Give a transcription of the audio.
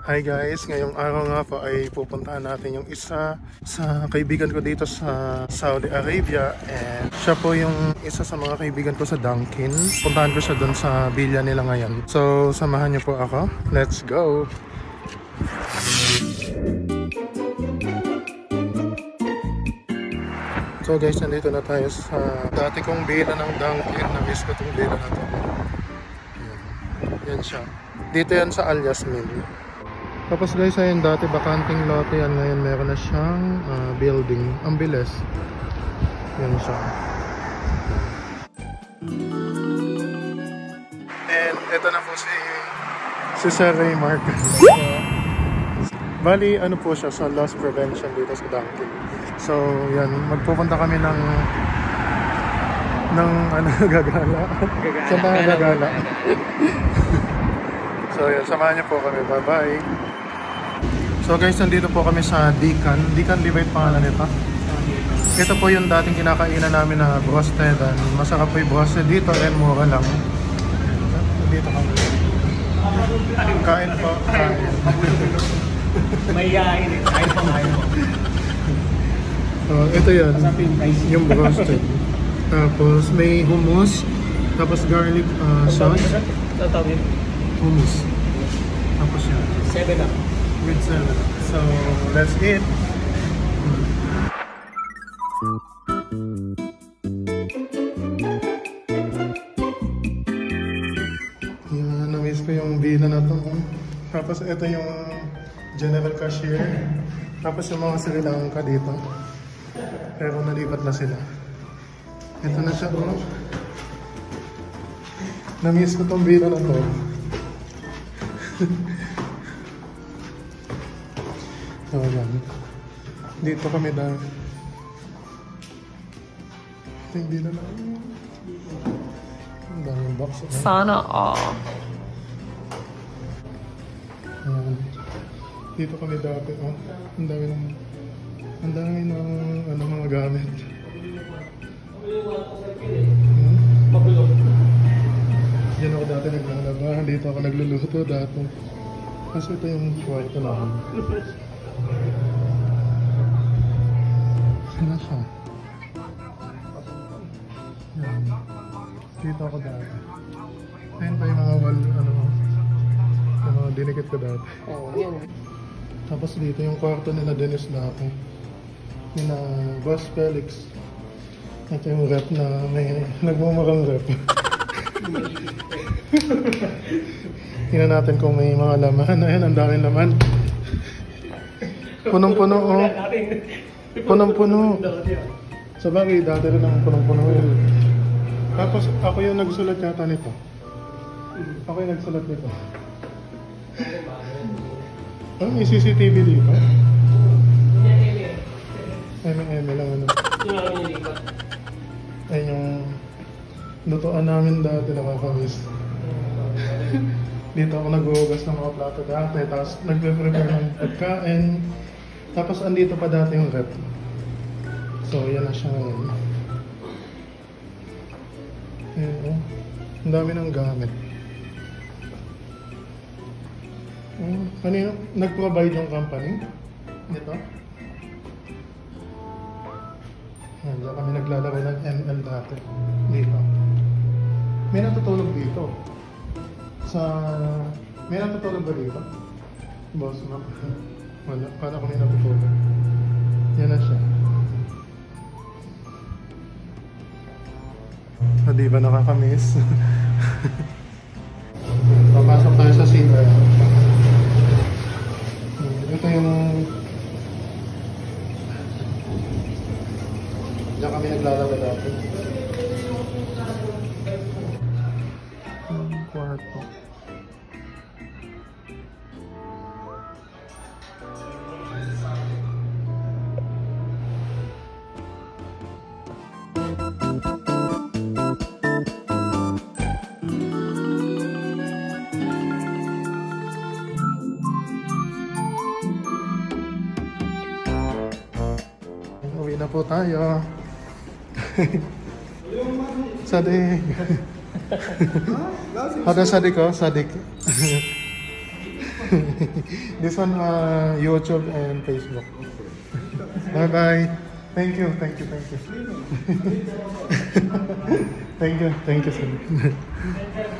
Hi guys, ngayong araw nga po ay pupuntahan natin yung isa sa kaibigan ko dito sa Saudi Arabia, and siya po yung isa sa mga kaibigan ko sa Dunkin. Puntahan ko siya dun sa villa nila ngayon. So samahan niyo po ako. Let's go! So guys, nandito na tayo sa dati kong villa ng Dunkin. Na-miss ko itong villa na to. Yan siya. Dito yan sa Al Yasmin. Tapos guys, ayun, dati bakanting lote yan. Ngayon meron na siyang building. Ang bilis. Yan siya. And ito na po si Sir Ray Mark. Bali, ano po siya, sa loss prevention dito sa Dunkin. So yan, magpupunta kami ng ano, gagala. Sa mga gagala. So yan, samahan niyo po kami. Bye bye. So guys, nandito po kami sa Dikan. Dikan Levite pangalan nito. Ito po yung dating kinakainan namin na broasted. Masarap po yung broasted dito and mura lang. Dito kami. Kain po. Kain. May yain eh. Kain po, kain po. So ito yan. Yung broasted. Tapos may hummus. Tapos garlic sauce. Hummus. Tapos yan. 7 up. With 7. So let's eat. Yan, na-miss ko yung villa na to. Tapos ito yung general cashier. Tapos yung mga Sri Lanka dito. Pero nalipat na sila. Ito na siya, oh. Na-miss ko tong villa na to. So yan. Dito kami dahil. Ito yung villa na. Ang daming box. Sana all. Dito kami dati. Oh. Ang dami ng ano, mga gamit. Yan ako dati naglalaba. Dito ako nagluluto dati. Kasi ito yung kwarto namin. Ano siya? Yan. Dito ako dati. Ayun pa yung mga wall, ano, yung mga dinikit ko dati. Oo, yan. Tapos dito yung kwarto nila Dennis dati. Yung Boss Felix. Ito yung rep na may nagmumurang rep. Tingnan natin kung may mga laman. Ayan, ang daming laman. Punong-puno, oh. Punong-puno. Sa bagay, dati rin ang punong-puno. Tapos, ako yung nagsulat yata nito. Ako yung nagsulat nito. Oh, may CCTV dito. Eme lang, ano. Ayun yung lutuan namin dati, nakakamiss. Dito ako naghuhugas ng mga plato dati, tapos nagpe-prepare ng pagkain. Tapos andito pa dati yung rep. So yan na siya ngayon. Ayun, oh. Ang dami ng gamit. Ano yun? Nag-provide yung company? Dito? Diyan kami naglalaro ng ML dati. Dito. May natutulog dito. May natutulog ba dito? Boss, ma'am. Wala. Paano kami natutulog? Yan na siya. Di ba nakakamiss? Papasok tayo sa CR. Ito yung... Diyan kami naglalaro dati. Kwarto. Uwi na po tayo. Sadik. Ada sadik oh, sadik. This one, YouTube and Facebook. Bye-bye. Thank you, thank you, thank you. Thank you, sir.